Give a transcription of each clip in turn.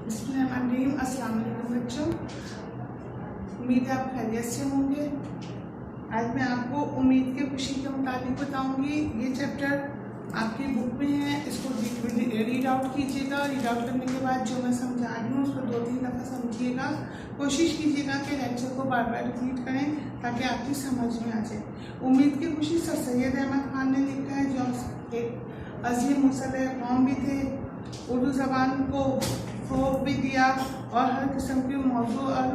बिस्मिल्लाहिर्रहमानिर्रहीम। अस्सलाम वालेकुम बच्चों, उम्मीद है आप खैरियत से होंगे। आज मैं आपको उम्मीद के खुशी के मुताबिक बताऊंगी। ये चैप्टर आपकी बुक में है, इसको रीड आउट कीजिएगा। रीड आउट करने के बाद जो मैं समझा रही हूँ उसको 2-3 दफ़ा समझिएगा। कोशिश कीजिएगा कि लेक्चर को बार बार रिपीट करें ताकि आपकी समझ में आ जाए। उम्मीद की खुशी सर सैयद अहमद खान ने लिखा है, जो एक अजीम मुसल्लह कौम भी थे। उर्दू ज़बान को फ़रोग़ भी दिया और हर किस्म के मौजू और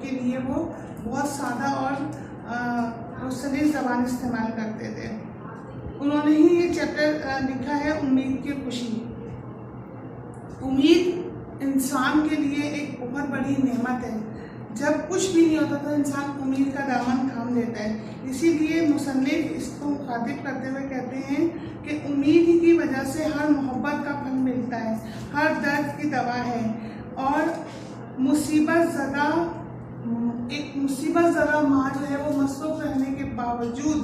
के लिए वो बहुत सादा और सलीस ज़बान इस्तेमाल करते थे। उन्होंने ही ये चैप्टर लिखा है, उम्मीद की खुशी। उम्मीद इंसान के लिए एक बहुत बड़ी नेमत है। जब कुछ भी नहीं होता तो इंसान उम्मीद का दामन थाम लेता है। इसीलिए मुसन्निफ इसको मुखातिब करते हुए कहते हैं कि उम्मीद ही की वजह से हर मोहब्बत का फल मिलता है, हर दर्द की दवा है। और मुसीबत ज़दा माँ जो है वो मसरूफ़ रहने के बावजूद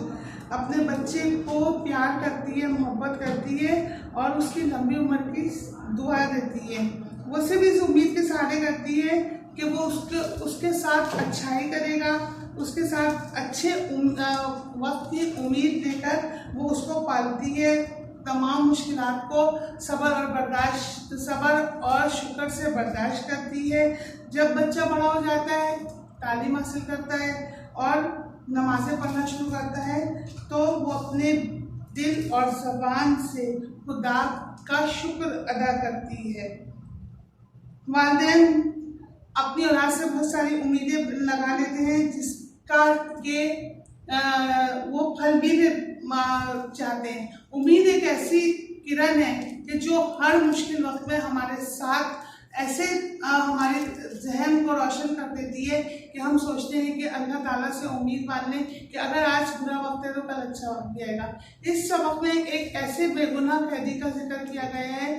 अपने बच्चे को प्यार करती है, मोहब्बत करती है और उसकी लंबी उम्र की दुआ देती है। वो सिर्फ इस उम्मीद के सहारे करती है कि वो उसके साथ अच्छाई करेगा, उसके साथ अच्छे वक्त की उम्मीद देकर वो उसको पालती है। तमाम मुश्किलात को सब्र और शुक्र से बर्दाश्त करती है। जब बच्चा बड़ा हो जाता है, तालीम हासिल करता है और नमाज़ें पढ़ना शुरू करता है तो वो अपने दिल और ज़बान से खुदा का शुक्र अदा करती है। वालिदैन अपनी औलाद से बहुत सारी उम्मीदें लगा लेते हैं जिसका ये वो फल भी चाहते हैं। उम्मीद एक ऐसी किरण है कि जो हर मुश्किल वक्त में हमारे साथ ऐसे हमारे जहन को रोशन कर देती है कि हम सोचते हैं कि अल्लाह ताला से उम्मीद मान लें कि अगर आज बुरा वक्त है तो कल अच्छा वक्त भी आएगा। इस सबक में एक ऐसे बेगुनाह कैदी का जिक्र किया गया है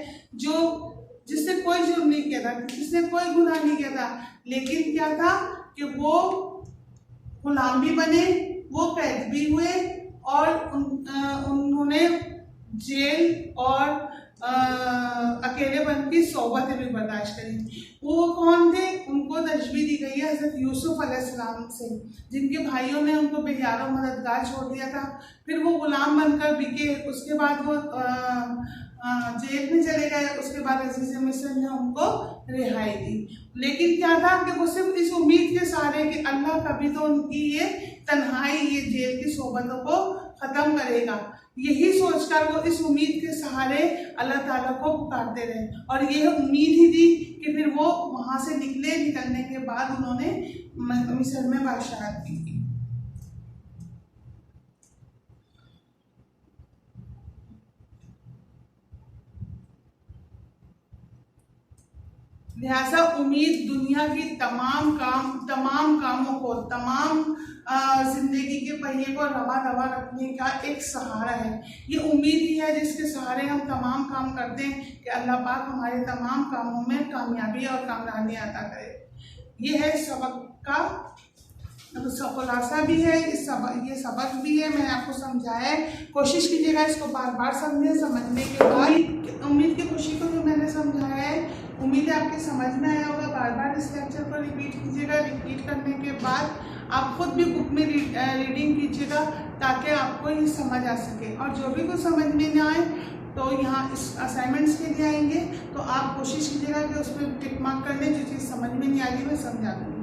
जिसने कोई जुर्म नहीं किया था, जिसने कोई गुनाह नहीं किया था, लेकिन क्या था कि वो गुलाम भी बने, वो कैद भी हुए और उन्होंने जेल और अकेलेपन की सोबतें भी बर्दाश्त करी। वो कौन थे? उनको तशबीह दी गई है हज़रत यूसुफ अलैहिस्सलाम से, जिनके भाइयों ने उनको बेयारो मददगार छोड़ दिया था। फिर वो गुलाम बनकर बिके, उसके बाद वो जेल में चले गए। उसके बाद अज़ीज़ मिस्र ने उनको रिहाई दी। लेकिन क्या था कि वो सिर्फ इस उम्मीद के सहारे कि अल्लाह कभी तो उनकी ये तन्हाई, ये जेल की सोबतों को ख़त्म करेगा, यही सोचकर वो इस उम्मीद के सहारे अल्लाह ताला को पुकारते रहे। और यह उम्मीद ही थी कि फिर वो वहाँ से निकलने के बाद उन्होंने मिस्र में बादशाहत की। लिहाजा उम्मीद दुनिया की तमाम कामों को, तमाम जिंदगी के पहिए को रवा दवा रखने का एक सहारा है। ये उम्मीद ही है जिसके सहारे हम तमाम काम करते हैं कि अल्लाह पाक हमारे तमाम कामों में कामयाबी और कामरानी अता करे। ये है सबक का खुलासा भी है, ये सबक भी है, मैंने आपको समझाया है। कोशिश कीजिएगा इसको बार बार समझने के बाद उम्मीद की खुशी को जो मैंने समझाया है, उम्मीद है आपके समझ में आया होगा। बार बार इस लेक्चर को रिपीट कीजिएगा। रिपीट करने के बाद आप खुद भी बुक में रीडिंग कीजिएगा ताकि आपको ये समझ आ सके। और जो भी कुछ समझ में ना आए तो यहाँ इस असाइनमेंट्स के लिए आएंगे तो आप कोशिश कीजिएगा कि उस पर टिक मार्क कर लें। जो चीज़ समझ में नहीं आ रही मैं समझा दूँगी।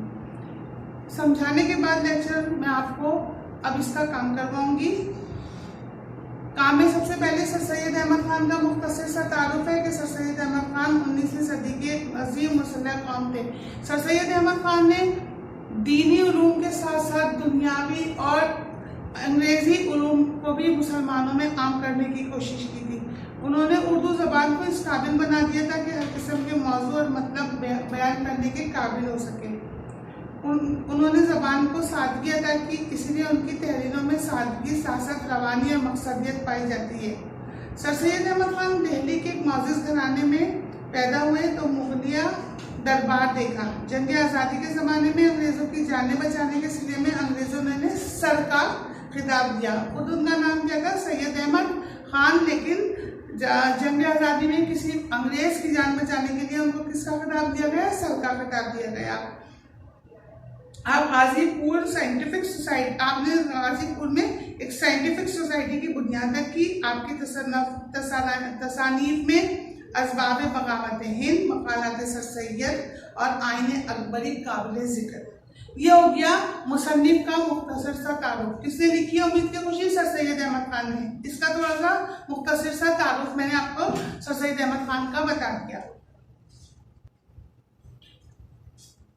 समझाने के बाद लेक्चर मैं आपको अब इसका काम करवाऊँगी। काम में सबसे पहले सर सैयद अहमद खान का मुख्तसर सा तारुफ है कि सर सैयद अहमद खान 19वीं सदी के अजीम मुसल्लह कौम थे। सर सैयद अहमद खान ने दीनी उलूम के साथ साथ दुनियावी और अंग्रेज़ी उलूम को भी मुसलमानों में आम करने की कोशिश की थी। उन्होंने उर्दू ज़बान को इस काबिल बना दिया था कि हर किस्म के मौजू और मतलब बयान करने के काबिल हो सके। उन्होंने ज़बान को सादगी अदा की, इसलिए उनकी तहरीरों में सादगी, सासत, रवानी और मकसदियत पाई जाती है। सर सैयद अहमद खान दिल्ली के एक मौजूद घराने में पैदा हुए तो मुगलिया दरबार देखा। जंग आज़ादी के ज़माने में अंग्रेज़ों की जानें बचाने के सिले में अंग्रेज़ों ने सर का खिताब दिया। खुद उनका नाम क्या था? सैयद अहमद खान। लेकिन जंग आज़ादी में किसी अंग्रेज की जान बचाने के लिए उनको किसका खिताब दिया गया? सर का खिताब दिया गया। आप गाजीपुर साइंटिफिक सोसाइटी, आपने गाजीपुर में एक साइंटिफिक सोसाइटी की बुनियाद रखी। आपकी तसानीफ में असबाब बगावत हिंद, मकालात सर सैयद और आईन अकबरी काबिल जिक्र। ये हो गया मुसन्निफ का मुख्तसर सा तारुफ। किसने लिखी है उम्मीद की खुशी? सर सैयद अहमद खान ने। इसका थोड़ा सा मुख्तसर सा तारुफ मैंने आपको सर सैयद अहमद खान का बता दिया।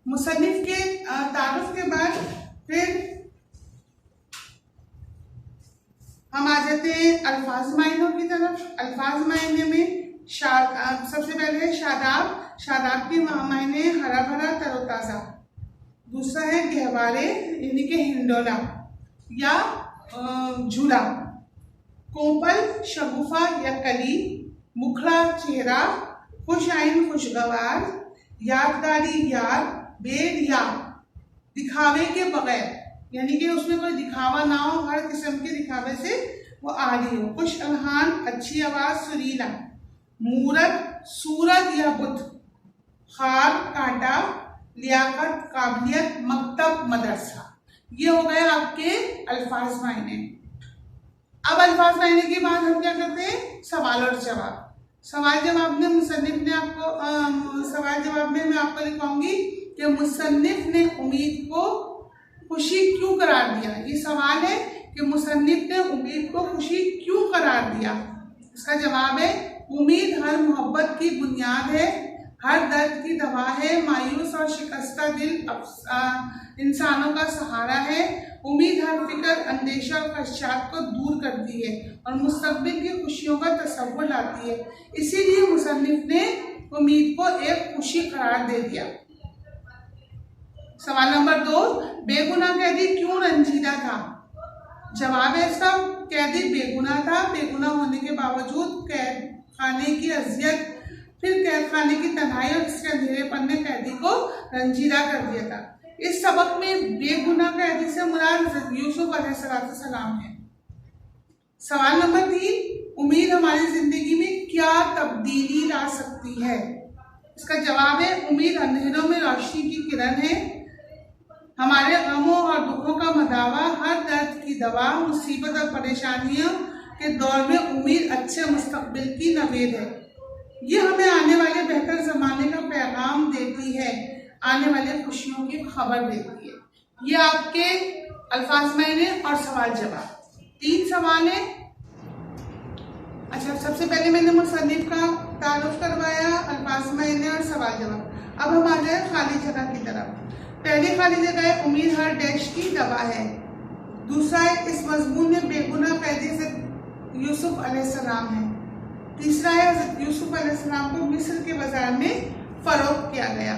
मुसन्निफ के तारुफ के बाद फिर हम आ जाते हैं अल्फाज मायनों की तरफ। अल्फाज मायने में सबसे पहले शादाब। शादाब के मायने हरा भरा तरोताज़ा। दूसरा है गहवारे यानी कि हिंडोला या झूला। कोपल शगुफा या कली। मुखड़ा चेहरा। खुश आइन खुशगवार। यादगारी याद। बेद याद दिखावे के बगैर, यानी कि उसमें कोई दिखावा ना हो, हर किस्म के दिखावे से वो आ रही हो। खुश अलहान अच्छी आवाज सुरीला। मूरत सूरत या बुत। खार कांटा। लियाकत काबिलियत मकतब मदरसा। ये हो गए आपके अल्फाज मायने। अब अल्फाज मायने के बाद हम क्या करते हैं? सवाल और जवाब। सवाल जवाब में मुसन्निफ ने आपको सवाल जवाब में मैं आपको लिखवाऊंगी कि मुसन्निफ ने उम्मीद को खुशी क्यों करार दिया। ये सवाल है कि मुसन्निफ ने उम्मीद को खुशी क्यों करार दिया। इसका जवाब है उम्मीद हर मोहब्बत की बुनियाद है, हर दर्द की दवा है, मायूस और शिकस्ता दिल इंसानों का सहारा है। उम्मीद हर फिक्र अंदेशा और खदशात को दूर करती है और मुस्तकबिल की खुशियों का तसव्वुर लाती है। इसीलिए मुसन्निफ ने उम्मीद को एक खुशी करार दे दिया। सवाल नंबर 2, बेगुनाह कैदी क्यों रंजीदा था? जवाब है इसका, कैदी बेगुनाह था। बेगुनाह होने के बावजूद कैद खाने की अजियत, फिर कैद खाने की तन्हाई और इसके अंधेरेपन ने कैदी को रंजीदा कर दिया था। इस सबक में बेगुनाह कैदी से मुराद यूसुफ अलैहिस्सलाम है। सवाल नंबर 3, उम्मीद हमारी जिंदगी में क्या तब्दीली ला सकती है? इसका जवाब है उम्मीद अंधेरों में रोशनी की किरण है, हमारे गमों और दुखों का मदावा, हर दर्द की दवा, मुसीबत और परेशानियों के दौर में उम्मीद अच्छे मुस्तकबिल की नवेद है। ये हमें आने वाले बेहतर ज़माने का पैगाम देती है, आने वाले खुशियों की खबर देती है। ये आपके अल्फाज मायने और सवाल जवाब 3 सवाल है। अच्छा, सबसे पहले मैंने मुसन्निफ का तारुफ करवाया, अल्फाज मायने और सवाल जवाब। अब हम आ जाए खाली जगह की तरफ। पहली खाली जगह है उम्मीद हर डैश की दवा है। दूसरा है इस मजमून में बेगुनाह कैदी से यूसुफ अलैहिस्सलाम है। तीसरा है यूसुफ अलैहिस्सलाम को मिस्र के बाजार में फरोख्त किया गया।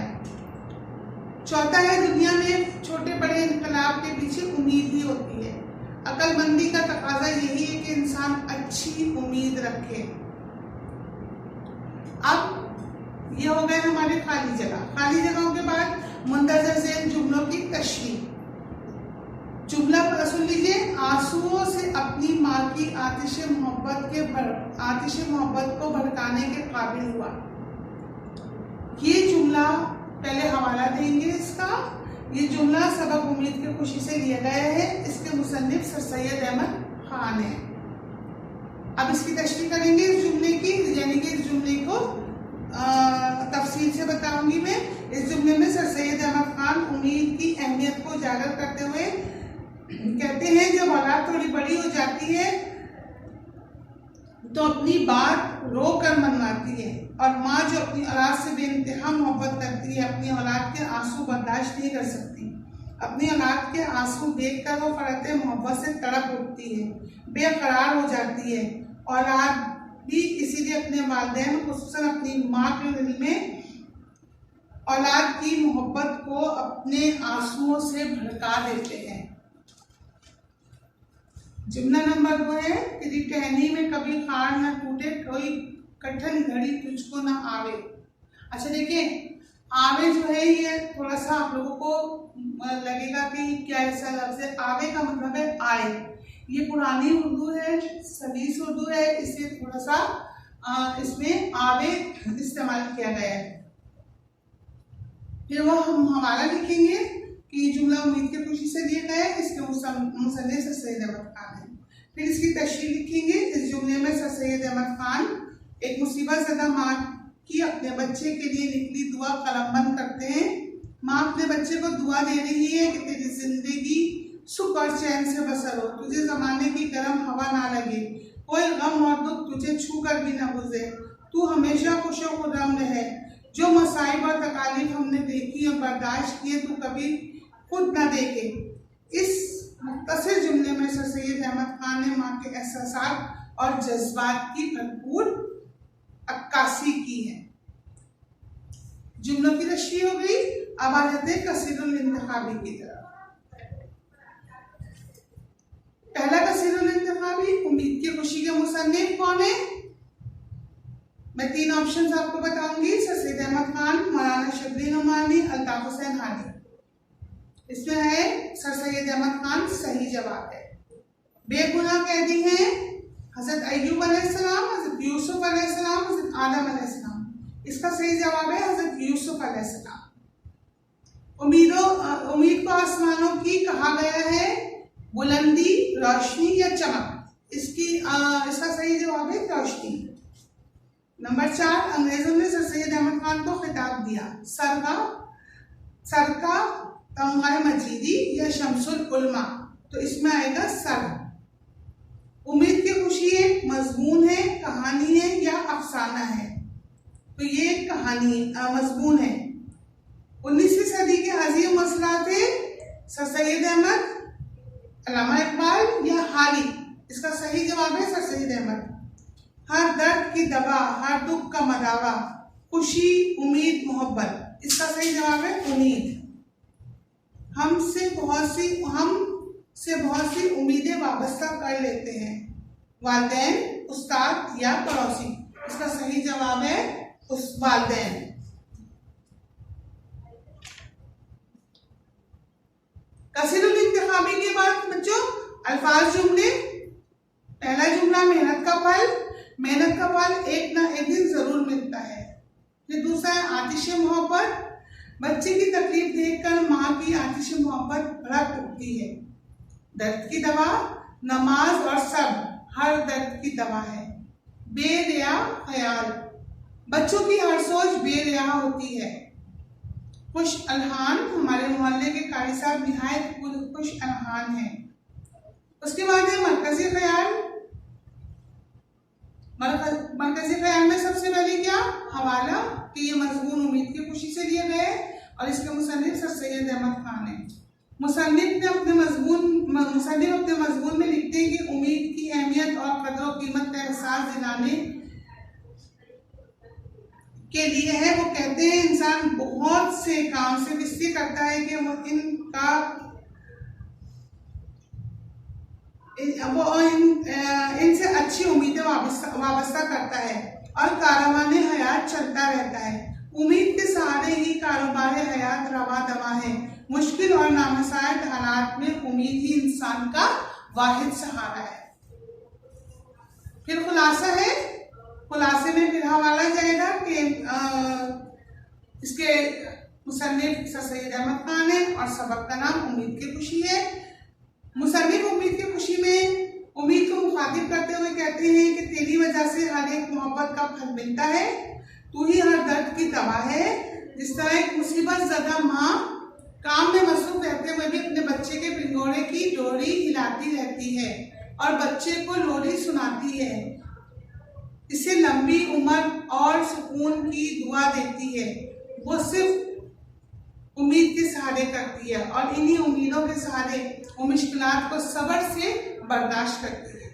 चौथा है दुनिया में छोटे बड़े इनकलाब के पीछे उम्मीद ही होती है। अक्लमंदी का तकाजा यही है कि इंसान अच्छी उम्मीद रखे। अब ये हो गए हमारे खाली जगह। खाली जगहों के बाद मुंदरजा ज़ेल जुमलों की तशरीह। जुमला पर सुन लीजिए, आंसुओं से अपनी माँ की आतिश मोहब्बत को भड़काने के काबिल हुआ। ये जुमला पहले हवाला देंगे इसका। ये जुमला सबक उम्मीद की खुशी से लिया गया है। इसके मुसन्निफ सर सैयद अहमद खान है। अब इसकी तशरीह करेंगे इस जुमले की, यानी कि इस जुमले को तफसील से बताऊंगी मैं। इस जुमले में सर सैयद अहमद खान उम्मीद की अहमियत को उजागर करते हुए कहते हैं, जब औलाद थोड़ी बड़ी हो जाती है तो अपनी बात रो कर मनवाती है, और माँ जो अपनी औलाद से बेइंतहा मोहब्बत करती है, अपनी औलाद के आंसू बर्दाश्त नहीं कर सकती। अपनी औलाद के आंसू देखकर वो फरहत मोहब्बत से तड़प उठती है, बेकरार हो जाती है। औलाद भी इसीलिए अपने वालिदैन, खुसूसन अपनी माँ के दिल में औलाद की मोहब्बत को अपने आंसुओं से भड़का देते हैं। जुमला नंबर 2 है, तेरी टहनी में कभी खार न टूटे, कोई कठिन घड़ी तुझको न आवे। अच्छा देखिए, आवे जो है ये थोड़ा सा आप लोगों को लगेगा कि क्या ऐसा लफ्ज है। आवे का मतलब है आए। ये पुरानी उर्दू है, सलीस उर्दू है, इससे थोड़ा सा इसमें आवे इस्तेमाल किया गया है। फिर वो हम हवाला लिखेंगे कि जुमला उम्मीद की खुशी से दिया गया है, इसके मुसन्निफ सर सैयद अहमद खान है। फिर इसकी तशरीह लिखेंगे। इस जुमले में सर सैयद अहमद खान एक मुसीबत ज़दा माँ की अपने बच्चे के लिए निकली दुआ कलमबंद करते हैं। माँ अपने बच्चे को दुआ दे रही है कि तेरी जिंदगी सुख और चैन से बसर हो, तुझे जमाने की गर्म हवा ना लगे, कोई गम और दुख तुझे छू कर भी न गुजरे, तू हमेशा खुश व खुर्रम रहे। जो मसाइब और तकालीफ हमने देखी और बर्दाश्त किए तू कभी खुद न देखे। इस मुख्तसर जुमले में सर सैयद अहमद खान ने माँ के एहसासात और जज्बात की भरपूर अक्कासी की है। जुमलों की तशरीह हो गई। अब आ जाते हैं कसीरुल इंतखाबी की तरफ। पहला कसीरुल इंतखाबी, उम्मीद की खुशी के मुसन्निफ कौन है? मैं 3 ऑप्शंस आपको बताऊंगी। सर सैयद अहमद खान, मौलाना शबली नुमानी, अल्ताफ हुसैन हानी। इसमें है सर सैयद अहमद खान, सही जवाब है। बेगुनाह कैदी हैं हजरत अय्यूब अलैहिस्सलाम, हजरत यूसुफ अलैहिस्सलाम, हजरत आदम अलैहिस्सलाम। इसका सही जवाब है हजरत यूसुफ अलैहिस्सलाम। उम्मीद को आसमानों की कहा गया है बुलंदी, रोशनी या चमक। इसका सही जवाब है रोशनी। नंबर 4, अंग्रेजों ने सर सैयद अहमद खान को खिताब दिया, सरका तमगाए मजीदी या शमसुल उलमा। तो इसमें आएगा सर। उम्मीद की खुशी एक मजमून है, कहानी है या अफसाना है? तो ये एक कहानी मजमून है। 19वीं सदी के अजीम मसला थे सर सैयद अहमद, अल्लामा इकबाल या हाली। इसका सही जवाब है सर सैयद अहमद। हर दर्द की दवा, हर दुख का मदावा, खुशी, उम्मीद, मोहब्बत। इसका सही जवाब है उम्मीद। हमसे बहुत सी उम्मीदें वाबस्ता कर लेते हैं, वालिदैन, उस्ताद या पड़ोसी। इसका सही जवाब है उस वालिदैन। कसीरुल इंतखाबी के बाद बच्चों अल्फाज जुमले। पहला जुमला मेहनत का फल एक ना एक दिन जरूर मिलता है। फिर दूसरा है आतिश मोहब्बत, बच्चे की तकलीफ देखकर माँ की आतिश मोहब्बत भड़क उठती है। दर्द की दवा, नमाज और सब्र हर दर्द की दवा है। बेरिया ख्याल, बच्चों की हर सोच बेरिया होती है। खुश अलहान, हमारे मोहल्ले के कारी साहब निहायत खुश अलहान हैं। उसके बाद है मरकजी ख्याल। मरकजी ख्याल में सबसे पहले क्या? हवाला, कि ये मजमून उम्मीद की खुशी से लिए गए और इसके मुसन्निफ सर सैयद अहमद खान है। मुसन्निफ अपने मजमून में लिखते हैं कि उम्मीद की अहमियत और कदर और कीमत का एहसास दिलाने के लिए है। वो कहते हैं इंसान बहुत से काम सिर्फ इसलिए करता है कि वो इनसे अच्छी उम्मीदें वाबस्ता करता है और कारवाने हयात चलता रहता है। उम्मीद के सहारे ही कारोबार हयात रवा दवा है। मुश्किल और नामसायद हालात में उम्मीद ही इंसान का वाहिद सहारा है। फिर खुलासा है। खुलासे में फिर हवाला जाएगा कि इसके मुसन्निफ सर सैयद अहमद खान है और सबक का नाम उम्मीद की खुशी है। मुसन्निफ उम्मीद की खुशी में उम्मीद को मुखातिब करते हुए कहते हैं कि तेरी वजह से हर एक मोहब्बत का फल मिलता है, तू ही हर दर्द की दवा है। जिस तरह एक मुसीबत ज़दा माँ काम में मसरूफ रहते हुए भी अपने बच्चे के पिंगोड़े की डोरी हिलाती रहती है और बच्चे को लोरी सुनाती है, इसे लंबी उम्र और सुकून की दुआ देती है, वो सिर्फ उम्मीद के सहारे करती है और इन्हीं उम्मीदों के सहारे वो मुश्किलात को सब्र से बर्दाश्त करती है।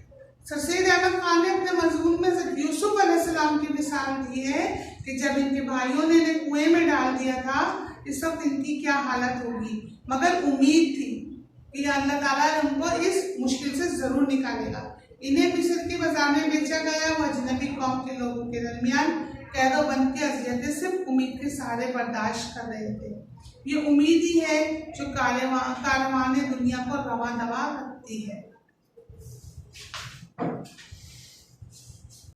सर सैयद अहमद खान ने अपने मजमून में यूसुफ अलैहिस्सलाम की मिसाल दी है कि जब इनके भाइयों ने इन्हें कुएं में डाल दिया था, इस वक्त इनकी क्या हालत होगी, मगर उम्मीद थी कि अल्लाह ताला उनको इस मुश्किल से जरूर निकालेगा। इन्हें मिस्र के बाजार में बेचा गया, वो अजनबी कौम के लोगों के दरमियान कैदोबंद की अज़ियतें सिर्फ उम्मीद के सहारे बर्दाश्त कर रहे थे। ये उम्मीद ही है जो कारवाने दुनिया को रवा दवा रखती है।